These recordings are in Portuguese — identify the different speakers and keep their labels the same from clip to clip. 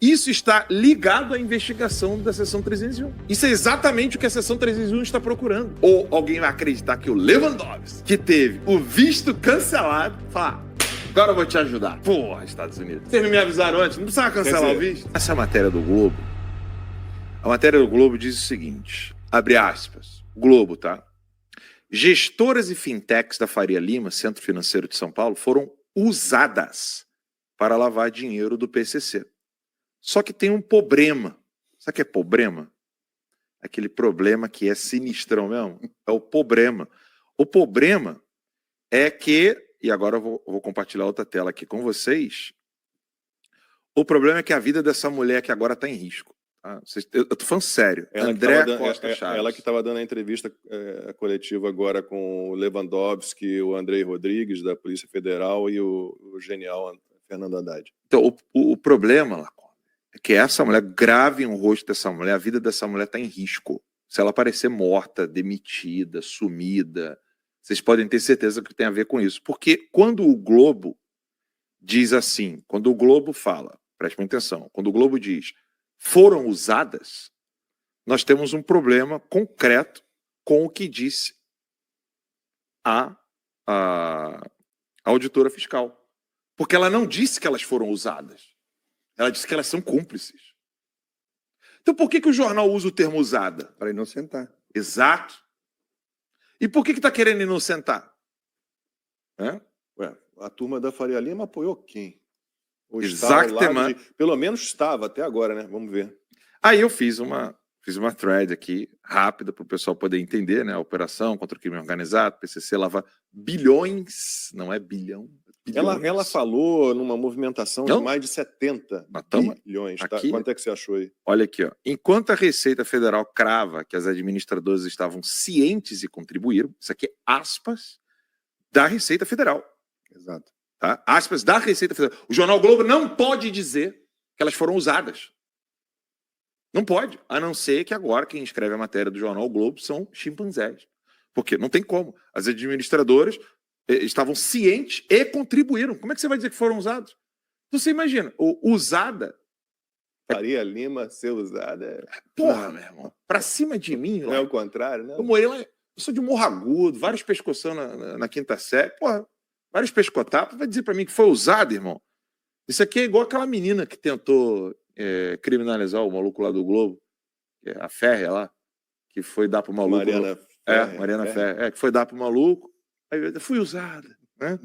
Speaker 1: Isso está ligado à investigação da seção 301. Isso é exatamente o que a seção 301 está procurando. Ou alguém vai acreditar que o Lewandowski, que teve o visto cancelado, fala: agora eu vou te ajudar. Porra, Estados Unidos. Vocês não me avisaram antes? Não precisava cancelar o visto? Essa matéria do Globo, a matéria do Globo diz o seguinte, abre aspas, Globo, tá? Gestoras e fintechs da Faria Lima, Centro Financeiro de São Paulo, foram usadas para lavar dinheiro do PCC. Só que tem um problema. Sabe o que é problema? Aquele problema que é sinistrão mesmo. É o problema. O problema é que, e agora eu vou compartilhar outra tela aqui com vocês, o problema é que a vida dessa mulher que agora está em risco. Tá? Eu tô falando sério. André Costa Chaves.
Speaker 2: Ela que estava dando a entrevista coletiva agora com o Lewandowski, o Andrei Rodrigues, da Polícia Federal, e o genial Fernando Haddad.
Speaker 1: Então, o problema, Lacombe, é que essa mulher, grave no rosto dessa mulher, a vida dessa mulher está em risco. Se ela aparecer morta, demitida, sumida, vocês podem ter certeza que tem a ver com isso. Porque quando o Globo diz assim, quando o Globo fala, prestem atenção, quando o Globo diz foram usadas, nós temos um problema concreto com o que disse a auditora fiscal. Porque ela não disse que elas foram usadas. Ela disse que elas são cúmplices. Então por que o jornal usa o termo usada?
Speaker 3: Para inocentar.
Speaker 1: Exato. E por que está querendo inocentar?
Speaker 2: Ué, a turma da Faria Lima apoiou quem?
Speaker 1: Exatamente.
Speaker 2: Pelo menos estava até agora, né? Vamos ver.
Speaker 1: Aí eu fiz uma thread aqui, rápida, para o pessoal poder entender, né? A operação contra o crime organizado, PCC lava bilhões, não é bilhão.
Speaker 2: Ela falou numa movimentação de mais de 70 bilhões. Tá? Quanto é que você achou aí?
Speaker 1: Olha aqui, ó. Enquanto a Receita Federal crava que as administradoras estavam cientes e contribuíram, isso aqui é aspas da Receita Federal.
Speaker 3: Exato.
Speaker 1: Tá? Aspas da Receita Federal. O Jornal Globo não pode dizer que elas foram usadas. Não pode. A não ser que agora quem escreve a matéria do Jornal Globo são chimpanzés. Porque não tem como. As administradoras estavam cientes e contribuíram. Como é que você vai dizer que foram usados? Então você imagina, usada...
Speaker 2: Faria Lima ser usada...
Speaker 1: Porra, meu irmão. Pra cima de mim...
Speaker 2: Não é o contrário, né?
Speaker 1: Eu morei lá... Eu sou de Morro Agudo, vários pescoção na quinta série. Porra, vários pescotapas. Vai dizer pra mim que foi usado, irmão? Isso aqui é igual aquela menina que tentou criminalizar o maluco lá do Globo, a Férrea lá, que foi dar pro maluco... Mariana Ferrer. Que foi dar pro maluco. Aí eu fui usada, né?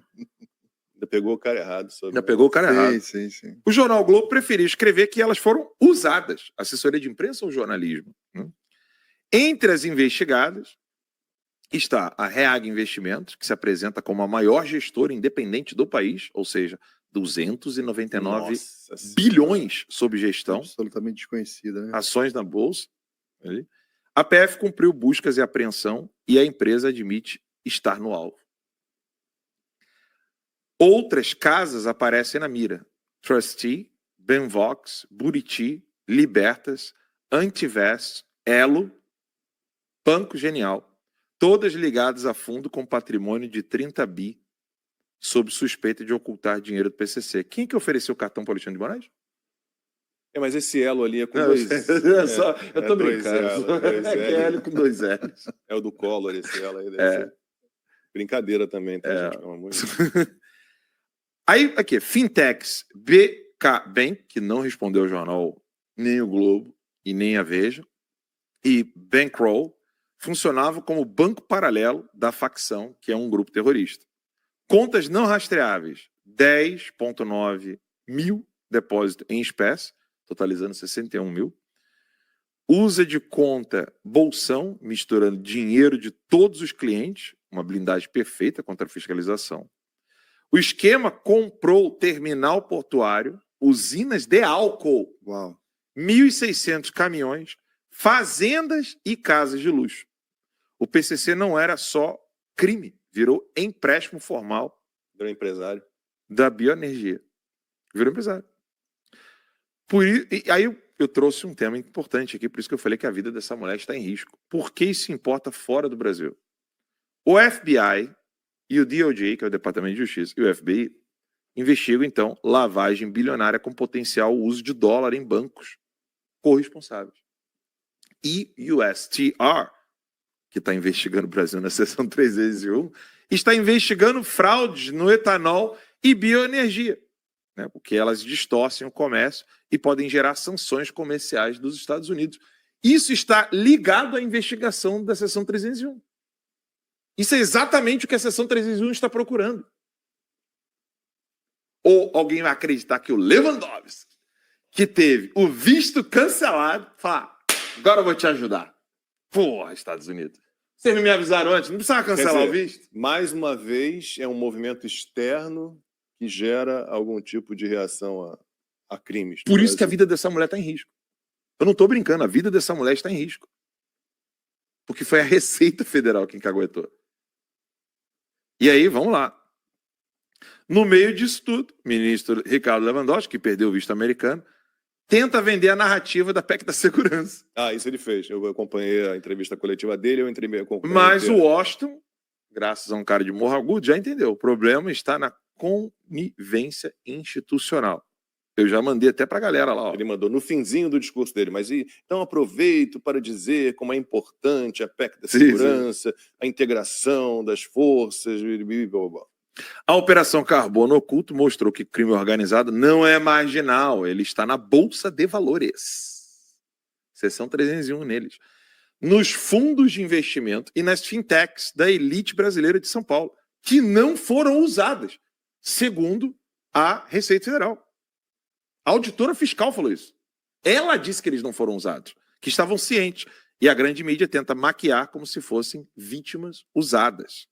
Speaker 2: Ainda pegou o cara errado.
Speaker 1: Ainda pegou o cara errado.
Speaker 3: Sim.
Speaker 1: O Jornal Globo preferiu escrever que elas foram usadas. Assessoria de imprensa ou jornalismo? Entre as investigadas está a Reag Investimentos, que se apresenta como a maior gestora independente do país, ou seja, 299 bilhões sob gestão.
Speaker 3: Absolutamente desconhecida, né?
Speaker 1: Ações na bolsa. A PF cumpriu buscas e apreensão e a empresa admite estar no alvo. Outras casas aparecem na mira. Trustee, Benvox, Buriti, Libertas, Antivest, Elo, Banco Genial, todas ligadas a fundo com patrimônio de 30 bi, sob suspeita de ocultar dinheiro do PCC. Quem que ofereceu o cartão para o Alexandre de Moraes?
Speaker 2: Mas esse elo ali é com dois...
Speaker 1: eu tô brincando. É L com dois L's.
Speaker 2: É o do Collor, esse elo aí. Brincadeira também, tá, gente? Pelo amor de Deus.
Speaker 1: Aí, aqui, Fintechs, BK Bank, que não respondeu ao jornal nem o Globo e nem a Veja, e Bankroll, funcionavam como banco paralelo da facção, que é um grupo terrorista. Contas não rastreáveis, 10,9 mil depósitos em espécie, totalizando 61 mil. Usa de conta bolsão, misturando dinheiro de todos os clientes, uma blindagem perfeita contra a fiscalização. O esquema comprou terminal portuário, usinas de álcool, 1.600 caminhões, fazendas e casas de luxo. O PCC não era só crime, virou empréstimo formal.
Speaker 2: Virou empresário.
Speaker 1: Da bioenergia. Virou empresário. Aí eu trouxe um tema importante aqui, por isso que eu falei que a vida dessa mulher está em risco. Por que isso importa fora do Brasil? O FBI e o DOJ, que é o Departamento de Justiça, e o FBI, investigam, então, lavagem bilionária com potencial uso de dólar em bancos corresponsáveis. E USTR, que está investigando o Brasil na seção 301, está investigando fraudes no etanol e bioenergia, né, porque elas distorcem o comércio e podem gerar sanções comerciais dos Estados Unidos. Isso está ligado à investigação da seção 301. Isso é exatamente o que a seção 301 está procurando. Ou alguém vai acreditar que o Lewandowski, que teve o visto cancelado, fala, agora eu vou te ajudar. Porra, Estados Unidos. Vocês não me avisaram antes? Não precisava cancelar o visto?
Speaker 2: Mais uma vez, é um movimento externo que gera algum tipo de reação a crimes.
Speaker 1: Por isso que a vida dessa mulher está em risco. Eu não estou brincando, a vida dessa mulher está em risco. Porque foi a Receita Federal quem caguetou. E aí, vamos lá. No meio disso tudo, o ministro Ricardo Lewandowski, que perdeu o visto americano, tenta vender a narrativa da PEC da segurança.
Speaker 2: Ah, isso ele fez. Eu acompanhei a entrevista coletiva dele,
Speaker 1: Mas o Washington, graças a um cara de morro agudo, já entendeu. O problema está na conivência institucional. Eu já mandei até para a galera lá. Ó.
Speaker 2: Ele mandou no finzinho do discurso dele, mas então aproveito para dizer como é importante a PEC da segurança, a integração das forças, blá, blá.
Speaker 1: A Operação Carbono Oculto mostrou que crime organizado não é marginal, ele está na Bolsa de Valores. Seção 301 neles. Nos fundos de investimento e nas fintechs da elite brasileira de São Paulo, que não foram usadas, segundo a Receita Federal. A auditora fiscal falou isso. Ela disse que eles não foram usados, que estavam cientes. E a grande mídia tenta maquiar como se fossem vítimas usadas.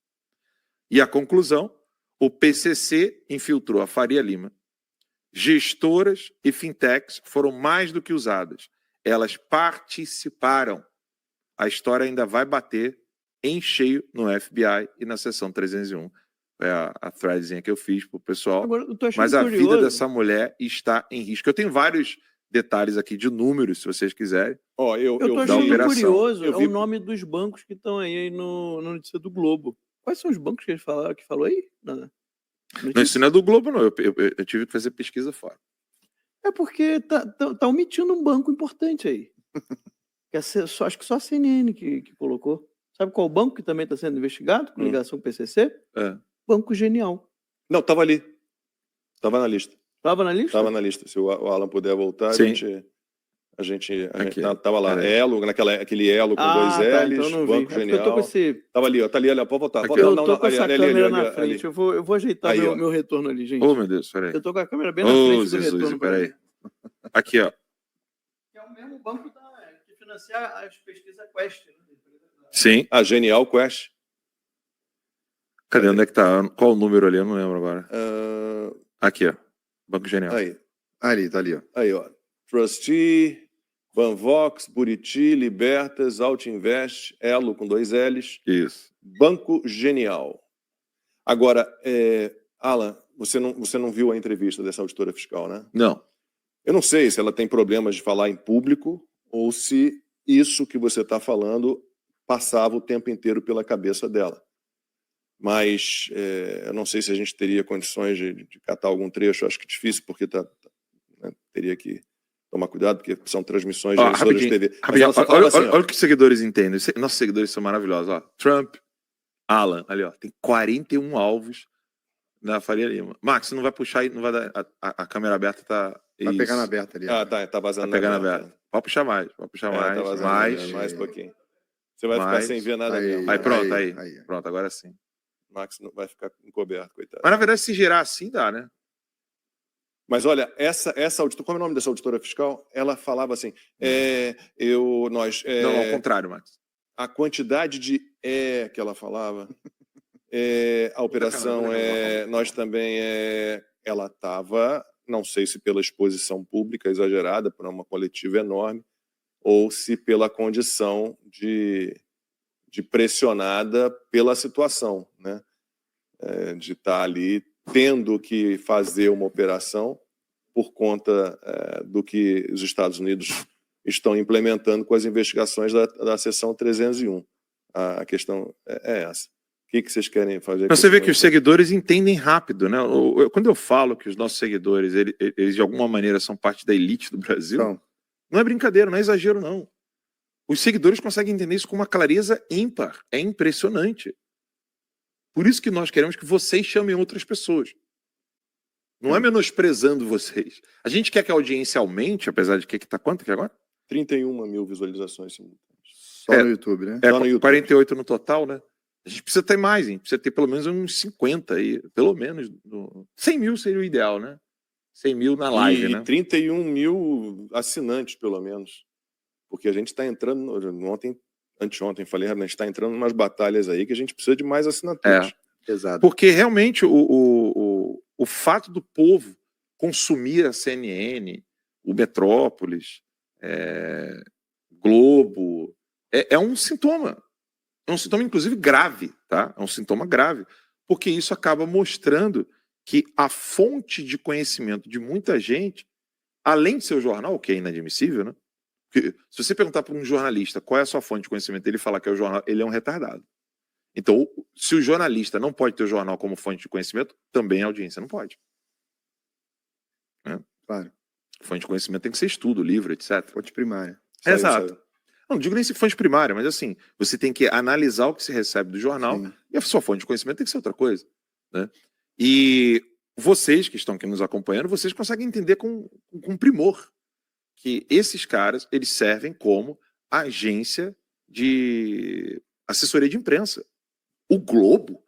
Speaker 1: E a conclusão, o PCC infiltrou a Faria Lima. Gestoras e fintechs foram mais do que usadas. Elas participaram. A história ainda vai bater em cheio no FBI e na seção 301. É a threadzinha que eu fiz para o pessoal.
Speaker 4: Agora, eu tô achando
Speaker 1: mas a
Speaker 4: curioso.
Speaker 1: vida dessa mulher está em risco. Eu tenho vários detalhes aqui de números, se vocês quiserem.
Speaker 2: Ó,
Speaker 4: Eu tô
Speaker 1: da
Speaker 4: achando
Speaker 1: operação.
Speaker 4: curioso
Speaker 2: Eu vi-
Speaker 4: o nome dos bancos que estão aí no notícia do Globo. Quais são os bancos que ele falou aí?
Speaker 1: Não, isso não é do Globo, não. Eu tive que fazer pesquisa fora.
Speaker 4: É porque tá omitindo um banco importante aí. Acho que só a CNN que colocou. Sabe qual banco que também está sendo investigado com ligação com o PCC?
Speaker 1: É.
Speaker 4: Banco Genial.
Speaker 2: Não, estava ali. Estava na lista.
Speaker 4: Estava na lista?
Speaker 2: Estava na lista. Se o Alan puder voltar,
Speaker 1: Sim.
Speaker 2: a gente
Speaker 1: Aqui.
Speaker 2: tava lá.
Speaker 1: Peraí.
Speaker 2: Elo, aquele elo com dois L's,
Speaker 4: então eu não vi.
Speaker 2: Banco
Speaker 4: É porque
Speaker 2: Genial.
Speaker 4: eu tô com esse...
Speaker 2: Tava ali, ó. Tá ali, pode voltar.
Speaker 1: Aqui,
Speaker 2: Volta,
Speaker 4: Eu
Speaker 2: não,
Speaker 4: tô com
Speaker 2: ali,
Speaker 4: essa
Speaker 2: ali,
Speaker 4: câmera
Speaker 2: ali,
Speaker 4: na
Speaker 2: ali.
Speaker 4: frente. Eu vou ajeitar
Speaker 2: Aí, ó.
Speaker 4: meu retorno ali, gente.
Speaker 1: Oh, meu Deus, peraí.
Speaker 4: Eu tô com a câmera bem na frente do
Speaker 1: Jesus,
Speaker 4: retorno.
Speaker 1: peraí. Aqui, ó.
Speaker 4: É o mesmo banco que financia as pesquisas Quest. Né?
Speaker 1: Sim.
Speaker 2: Ah, Genial Quest.
Speaker 1: Cadê? Onde é que tá? Qual o número ali? Eu não lembro agora. Aqui, ó. Banco Genial.
Speaker 2: Aí.
Speaker 3: Ali, tá ali, ó.
Speaker 2: Aí, ó. Trustee, Banvox, Buriti, Libertas, Altinvest, Elo com dois L's,
Speaker 1: Isso.
Speaker 2: Banco Genial. Agora, Alan, você não viu a entrevista dessa auditora fiscal, né?
Speaker 1: Não.
Speaker 2: Eu não sei se ela tem problemas de falar em público ou se isso que você está falando passava o tempo inteiro pela cabeça dela. Mas eu não sei se a gente teria condições de catar algum trecho. Acho que difícil, porque né, teria que tomar cuidado, porque são transmissões de emissoras de TV. Mas ela só falava assim,
Speaker 1: olha o que os seguidores entendem. Nossos seguidores são maravilhosos. Ó. Trump, Alan, ali, ó. Tem 41 alvos na Faria Lima. Max, não vai puxar aí, não vai dar. A câmera aberta tá.
Speaker 3: Vai
Speaker 1: Isso.
Speaker 3: pegar na aberta ali. ó.
Speaker 2: tá vazando.
Speaker 1: Tá pegando aberta. Pode puxar mais, pode puxar
Speaker 2: Tá
Speaker 1: mais.
Speaker 2: vazando mais um pouquinho. Você vai ficar sem ver nada mesmo.
Speaker 1: Aí, pronto,
Speaker 3: aí.
Speaker 1: Pronto, agora sim.
Speaker 2: Max não vai ficar encoberto, coitado.
Speaker 1: Mas na verdade, se girar assim, dá, né?
Speaker 2: Mas olha, essa auditora, como é o nome dessa auditora fiscal? Ela falava assim,
Speaker 1: Não, ao contrário, Max.
Speaker 2: a quantidade de que ela falava, a operação nós também ela estava, não sei se pela exposição pública exagerada, por uma coletiva enorme, ou se pela condição de pressionada pela situação, né? De estar ali tendo que fazer uma operação por conta do que os Estados Unidos estão implementando com as investigações da seção 301. A questão é essa. que vocês querem fazer?
Speaker 1: Você vê que os seguidores entendem rápido, né? Quando eu falo que os nossos seguidores, eles de alguma maneira são parte da elite do Brasil,
Speaker 3: Então,
Speaker 1: não é brincadeira, não é exagero, não. Os seguidores conseguem entender isso com uma clareza ímpar. É impressionante. Por isso que nós queremos que vocês chamem outras pessoas. Não é menosprezando vocês. A gente quer que a audiência aumente, apesar de que está quanto aqui agora?
Speaker 2: 31 mil visualizações simultâneas.
Speaker 3: só no YouTube, né?
Speaker 1: É
Speaker 2: Só no YouTube.
Speaker 1: 48 no total, né? A gente precisa ter mais, hein? Precisa ter pelo menos uns 50 aí, pelo menos. 100 mil seria o ideal, né? 100 mil na live,
Speaker 2: E
Speaker 1: né?
Speaker 2: 31 mil assinantes, pelo menos. Porque a gente está entrando, anteontem, falei, a gente está entrando em umas batalhas aí que a gente precisa de mais assinaturas.
Speaker 3: Exato.
Speaker 1: Porque realmente o fato do povo consumir a CNN, o Metrópolis, Globo, é um sintoma. É um sintoma, inclusive, grave, tá? É um sintoma grave. Porque isso acaba mostrando que a fonte de conhecimento de muita gente, além de ser o jornal, o que é inadmissível, né? Porque se você perguntar para um jornalista qual é a sua fonte de conhecimento, ele falar que é o jornal, ele é um retardado. Então, se o jornalista não pode ter o jornal como fonte de conhecimento, também a audiência não pode. Né?
Speaker 3: Claro.
Speaker 1: Fonte de conhecimento tem que ser estudo, livro, etc.
Speaker 3: Fonte primária.
Speaker 1: Exato. Não digo nem se fonte primária, mas assim, você tem que analisar o que se recebe do jornal.
Speaker 3: Sim.
Speaker 1: E a sua fonte de conhecimento tem que ser outra coisa. Né? E vocês que estão aqui nos acompanhando, vocês conseguem entender com primor que esses caras, eles servem como agência de assessoria de imprensa. O Globo,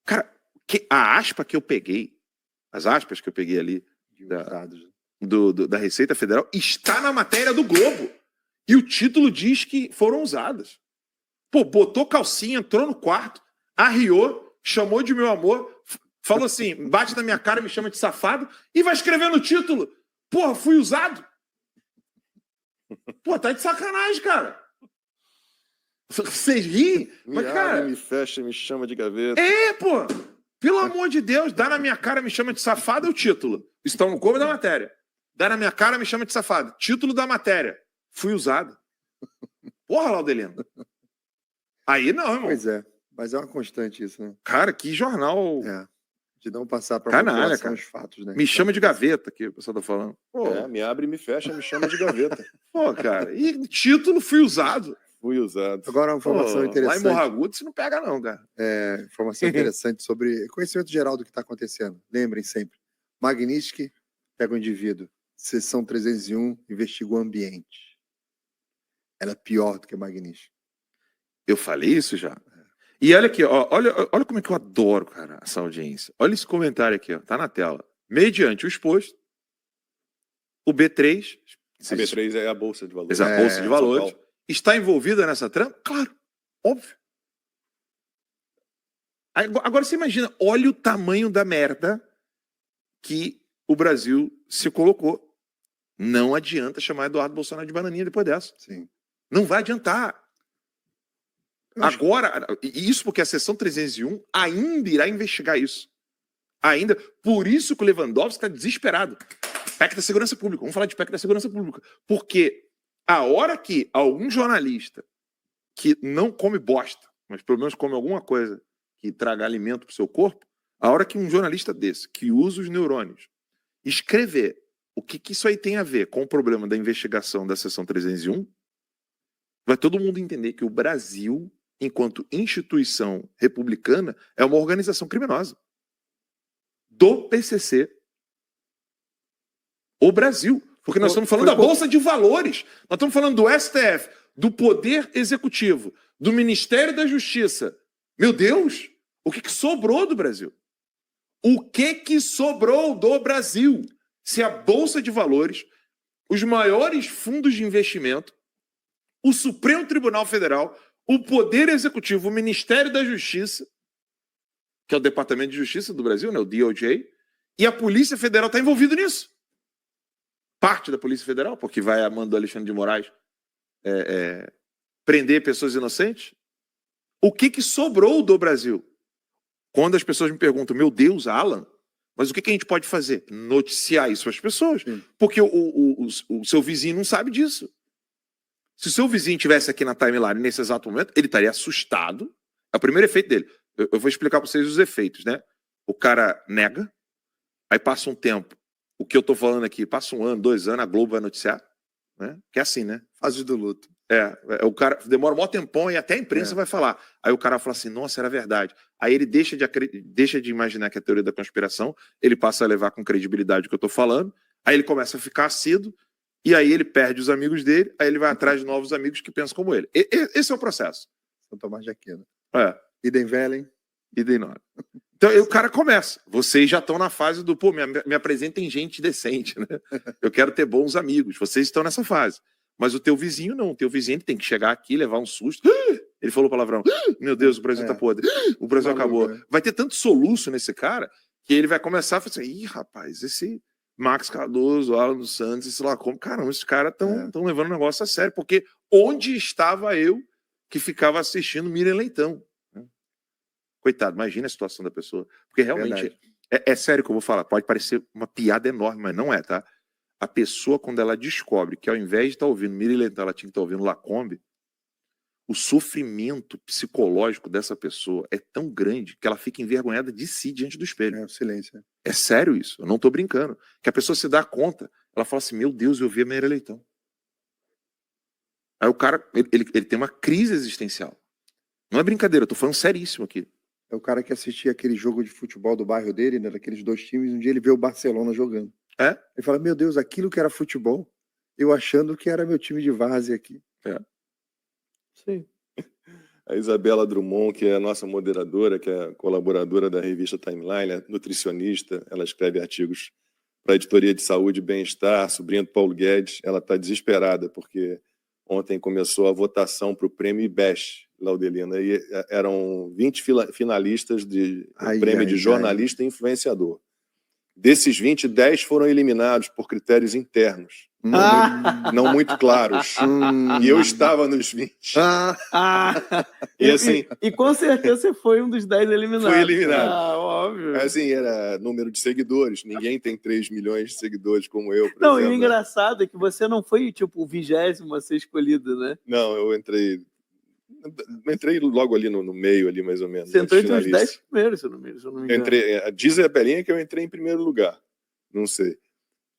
Speaker 1: cara, a aspa que eu peguei, as aspas que eu peguei ali da Receita Federal, está na matéria do Globo. E o título diz que foram usadas. Pô, botou calcinha, entrou no quarto, arriou, chamou de meu amor, falou assim, bate na minha cara, me chama de safado, e vai escrever no título, porra, fui usado. Pô, tá de sacanagem, cara. Vocês riem? Mas, cara...
Speaker 2: me fecha, me chama de gaveta.
Speaker 1: Pô! Pelo amor de Deus, dá na minha cara, me chama de safado é o título. Estão no corpo da matéria. Dá na minha cara, me chama de safado. Título da matéria. Fui usado. Porra, Laudelino. Aí não, irmão.
Speaker 3: Pois é. Mas é uma constante isso, né?
Speaker 1: Cara, que jornal...
Speaker 3: De não passar para
Speaker 1: canalha, cara.
Speaker 3: Os fatos, né?
Speaker 1: Me chama de gaveta, que o pessoal tá falando. Pô.
Speaker 2: Me abre e me fecha, me chama de gaveta.
Speaker 1: Pô, cara. E título, fui usado.
Speaker 2: Fui usado.
Speaker 3: Agora uma informação interessante.
Speaker 1: Lá em Morragudo, você não pega não, cara.
Speaker 3: Informação interessante sobre conhecimento geral do que está acontecendo. Lembrem sempre. Magnitsky pega o indivíduo. Seção 301 investiga o ambiente. Ela é pior do que Magnitsky.
Speaker 1: Eu falei isso já. E olha aqui, ó, olha como é que eu adoro, cara, essa audiência. Olha esse comentário aqui, ó, tá na tela. Mediante o exposto, o B3...
Speaker 2: A B3 é a Bolsa de Valores.
Speaker 1: A Bolsa de Valores. Está envolvida nessa trama? Claro, óbvio. Agora você imagina, olha o tamanho da merda que o Brasil se colocou. Não adianta chamar Eduardo Bolsonaro de bananinha depois dessa.
Speaker 3: Sim.
Speaker 1: Não vai adiantar. Agora, isso porque a seção 301 ainda irá investigar isso. Ainda. Por isso que o Lewandowski está desesperado. PEC da Segurança Pública. Vamos falar de PEC da Segurança Pública. Porque a hora que algum jornalista que não come bosta, mas pelo menos come alguma coisa que traga alimento para o seu corpo, a hora que um jornalista desse, que usa os neurônios, escrever o que isso aí tem a ver com o problema da investigação da seção 301, vai todo mundo entender que o Brasil, enquanto instituição republicana, é uma organização criminosa. Do PCC. O Brasil. Porque nós estamos falando da Bolsa de Valores. Nós estamos falando do STF, do Poder Executivo, do Ministério da Justiça. Meu Deus! O que sobrou do Brasil? O que sobrou do Brasil? Se a Bolsa de Valores, os maiores fundos de investimento, o Supremo Tribunal Federal, o Poder Executivo, o Ministério da Justiça, que é o Departamento de Justiça do Brasil, né, o DOJ, e a Polícia Federal está envolvido nisso. Parte da Polícia Federal, porque vai a mando do Alexandre de Moraes prender pessoas inocentes. O que sobrou do Brasil? Quando as pessoas me perguntam, meu Deus, Alan, mas o que a gente pode fazer? Noticiar isso às pessoas. Sim. Porque o seu vizinho não sabe disso. Se o seu vizinho estivesse aqui na timeline nesse exato momento, ele estaria assustado. É o primeiro efeito dele. eu vou explicar para vocês os efeitos, né? O cara nega, aí passa um tempo. O que eu tô falando aqui, passa 1 ano, 2 anos, a Globo vai noticiar, né? Que é assim, né?
Speaker 3: Fase do luto.
Speaker 1: O cara demora um maior tempão e até a imprensa vai falar. Aí o cara fala assim, nossa, era verdade. Aí ele deixa de imaginar que é a teoria da conspiração, ele passa a levar com credibilidade o que eu tô falando, aí ele começa a ficar assíduo, e aí ele perde os amigos dele, aí ele vai atrás de novos amigos que pensam como ele. Esse é o processo.
Speaker 3: São Tomás de Aquino.
Speaker 1: Idem
Speaker 3: velem.
Speaker 1: Idem nora. Então aí o cara começa. Vocês já estão na fase do, pô, me apresentem gente decente, né? Eu quero ter bons amigos. Vocês estão nessa fase. Mas o teu vizinho não. O teu vizinho tem que chegar aqui, levar um susto. Ele falou palavrão. Meu Deus, o Brasil tá podre. O Brasil acabou. Vai ter tanto soluço nesse cara que ele vai começar a falar assim, ih, rapaz, esse Max Cardoso, Alan dos Santos, sei lá como. Caramba, esses caras estão levando o negócio a sério. Porque onde estava eu que ficava assistindo Miriam Leitão? Coitado, imagina a situação da pessoa. Porque realmente, é sério que eu vou falar. Pode parecer uma piada enorme, mas não é, tá? A pessoa, quando ela descobre que ao invés de estar ouvindo Miriam Leitão, ela tinha que estar ouvindo Lacombe, o sofrimento psicológico dessa pessoa é tão grande que ela fica envergonhada de si diante do espelho.
Speaker 3: O silêncio.
Speaker 1: É sério isso, eu não estou brincando. Que a pessoa se dá conta, ela fala assim, meu Deus, eu vi a Miriam Leitão. Aí o cara, ele tem uma crise existencial. Não é brincadeira, eu tô falando seríssimo aqui.
Speaker 3: É o cara que assistia aquele jogo de futebol do bairro dele, né, daqueles 2 times, um dia ele vê o Barcelona jogando. Ele fala, meu Deus, aquilo que era futebol, eu achando que era meu time de várzea aqui.
Speaker 4: Sim.
Speaker 2: A Isabela Drummond, que é a nossa moderadora, que é colaboradora da revista Timeline, é nutricionista, ela escreve artigos para a editoria de saúde e bem-estar, sobrinha do Paulo Guedes. Ela está desesperada, porque ontem começou a votação para o prêmio IBEST, Laudelina, e eram 20 finalistas do prêmio de jornalista e influenciador. Desses 20, 10 foram eliminados por critérios internos, não muito claros. E eu estava nos 20.
Speaker 4: E, assim, e com certeza você foi um dos 10 eliminados.
Speaker 2: Fui eliminado.
Speaker 4: Óbvio.
Speaker 2: Assim, era número de seguidores. Ninguém tem 3 milhões de seguidores como eu, por
Speaker 4: não,
Speaker 2: exemplo.
Speaker 4: E o engraçado é que você não foi, tipo, o 20º a ser escolhido, né?
Speaker 2: Não, eu entrei logo ali no meio, ali mais ou menos.
Speaker 4: Você entrou entre os 10 primeiros, se eu não me engano.
Speaker 2: Diz a Belinha que eu entrei em primeiro lugar. Não sei.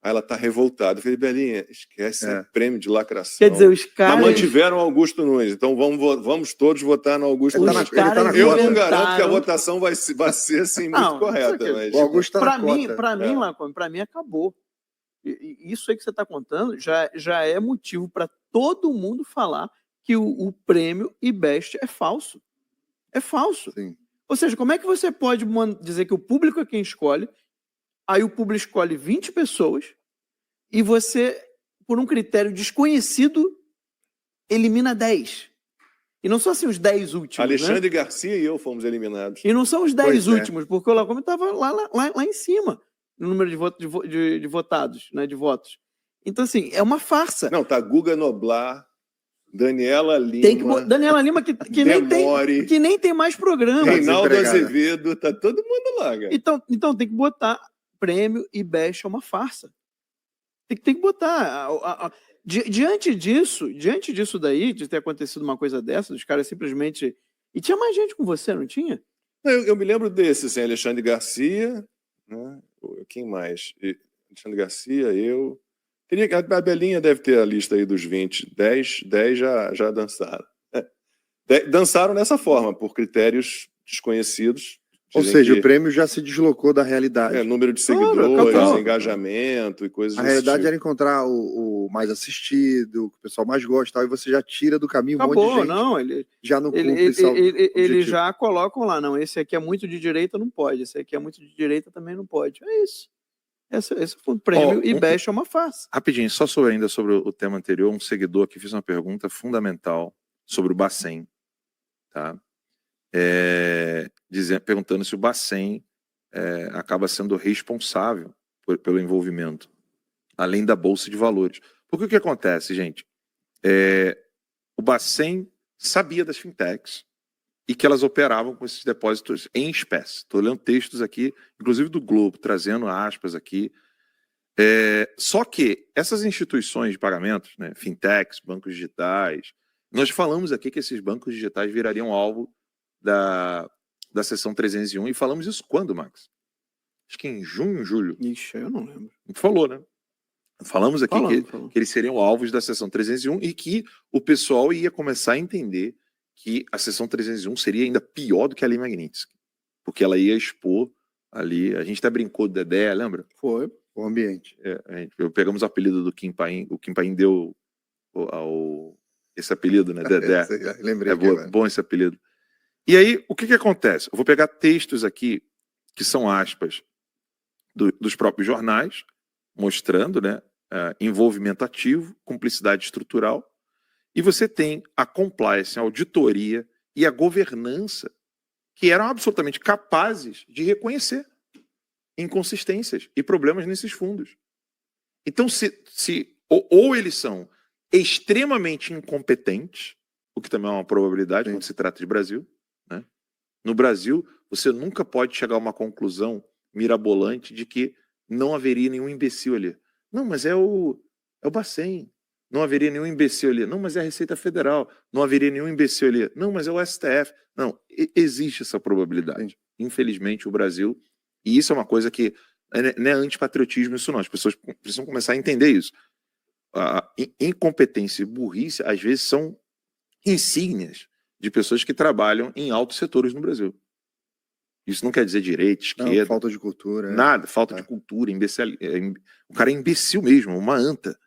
Speaker 2: Aí ela tá revoltada. Eu falei, Belinha, esquece o prêmio de lacração.
Speaker 4: Quer dizer, os caras...
Speaker 2: Mas mantiveram o Augusto Nunes, então vamos todos votar no Augusto Nunes.
Speaker 4: Eu
Speaker 2: não garanto que a votação vai ser assim, muito correta. Mas...
Speaker 3: O Augusto tá
Speaker 4: pra mim, Lacombe, pra mim acabou. Isso aí que você está contando já é motivo para todo mundo falar que o prêmio IBEST é falso. É falso.
Speaker 3: Sim.
Speaker 4: Ou seja, como é que você pode dizer que o público é quem escolhe, aí o público escolhe 20 pessoas e você, por um critério desconhecido, elimina 10? E não são assim os 10 últimos,
Speaker 2: Alexandre Garcia e eu fomos eliminados.
Speaker 4: E não são os 10 últimos, porque o Lacombe estava lá em cima, no número de votados, né, de votos. Então, assim, é uma farsa.
Speaker 2: Não, tá Guga Noblar, Daniela Lima.
Speaker 4: Daniela Lima, que nem tem mais programa.
Speaker 2: Reinaldo Azevedo, tá todo mundo lá, cara.
Speaker 4: Então tem que botar prêmio IBEST é uma farsa. Tem que botar. Diante disso daí, de ter acontecido uma coisa dessa, dos caras simplesmente... E tinha mais gente com você, não tinha?
Speaker 2: Eu me lembro desses, assim, Alexandre Garcia, né? Quem mais? Alexandre Garcia, eu... A Belinha deve ter a lista aí dos 20. 10 já dançaram. Dançaram dessa forma, por critérios desconhecidos.
Speaker 3: Ou seja, o prêmio já se deslocou da realidade.
Speaker 2: Número de seguidores, engajamento e coisas
Speaker 3: assim. A realidade era encontrar o mais assistido, o que o pessoal mais gosta, e você já tira do caminho um monte de gente.
Speaker 4: Não,
Speaker 3: já não cumpre
Speaker 4: eles já colocam lá, não, esse aqui é muito de direita, não pode. Esse aqui é muito de direita, também não pode. É isso. Esse foi o prêmio IBEST é uma farsa.
Speaker 1: Rapidinho, só ainda sobre o tema anterior, um seguidor aqui fez uma pergunta fundamental sobre o Bacen, tá? Perguntando se o Bacen acaba sendo responsável pelo envolvimento, além da Bolsa de Valores. Porque o que acontece, gente? O Bacen sabia das fintechs e que elas operavam com esses depósitos em espécie. Estou lendo textos aqui, inclusive do Globo, trazendo aspas aqui. Só que essas instituições de pagamentos, né, fintechs, bancos digitais, nós falamos aqui que esses bancos digitais virariam alvo da da sessão 301 e falamos isso quando, Max? Acho que em junho, julho.
Speaker 4: Ixi, eu não lembro.
Speaker 1: A gente falou, né? Falamos aqui
Speaker 4: Falamos.
Speaker 1: que eles seriam alvos da sessão 301 e que o pessoal ia começar a entender que a sessão 301 seria ainda pior do que a Lei Magnitsky, porque ela ia expor ali. A gente até brincou do Dedé, lembra?
Speaker 4: Foi.
Speaker 3: O ambiente.
Speaker 1: Pegamos o apelido do Kim Paim, o Kim Paim deu esse apelido, né? Dedé.
Speaker 3: Lembrei.
Speaker 1: Bom esse apelido. E aí, o que acontece? Eu vou pegar textos aqui que são aspas dos próprios jornais, mostrando, né, envolvimento ativo, cumplicidade estrutural, e você tem a compliance, a auditoria e a governança que eram absolutamente capazes de reconhecer inconsistências e problemas nesses fundos. Então, ou eles são extremamente incompetentes, o que também é uma probabilidade quando se trata de Brasil, né? No Brasil, você nunca pode chegar a uma conclusão mirabolante de que não haveria nenhum imbecil ali. Não, mas é o Bacen. Não haveria nenhum imbecil ali. Não, mas é a Receita Federal. Não haveria nenhum imbecil ali. Não, mas é o STF. Não, existe essa probabilidade. Sim. Infelizmente, o Brasil... E isso é uma coisa que não é antipatriotismo, isso não. As pessoas precisam começar a entender isso. A incompetência e burrice, às vezes, são insígnias de pessoas que trabalham em altos setores no Brasil. Isso não quer dizer direita, esquerda.
Speaker 3: Não, falta de cultura.
Speaker 1: Nada, falta de cultura, imbecil. O cara é imbecil mesmo, uma anta.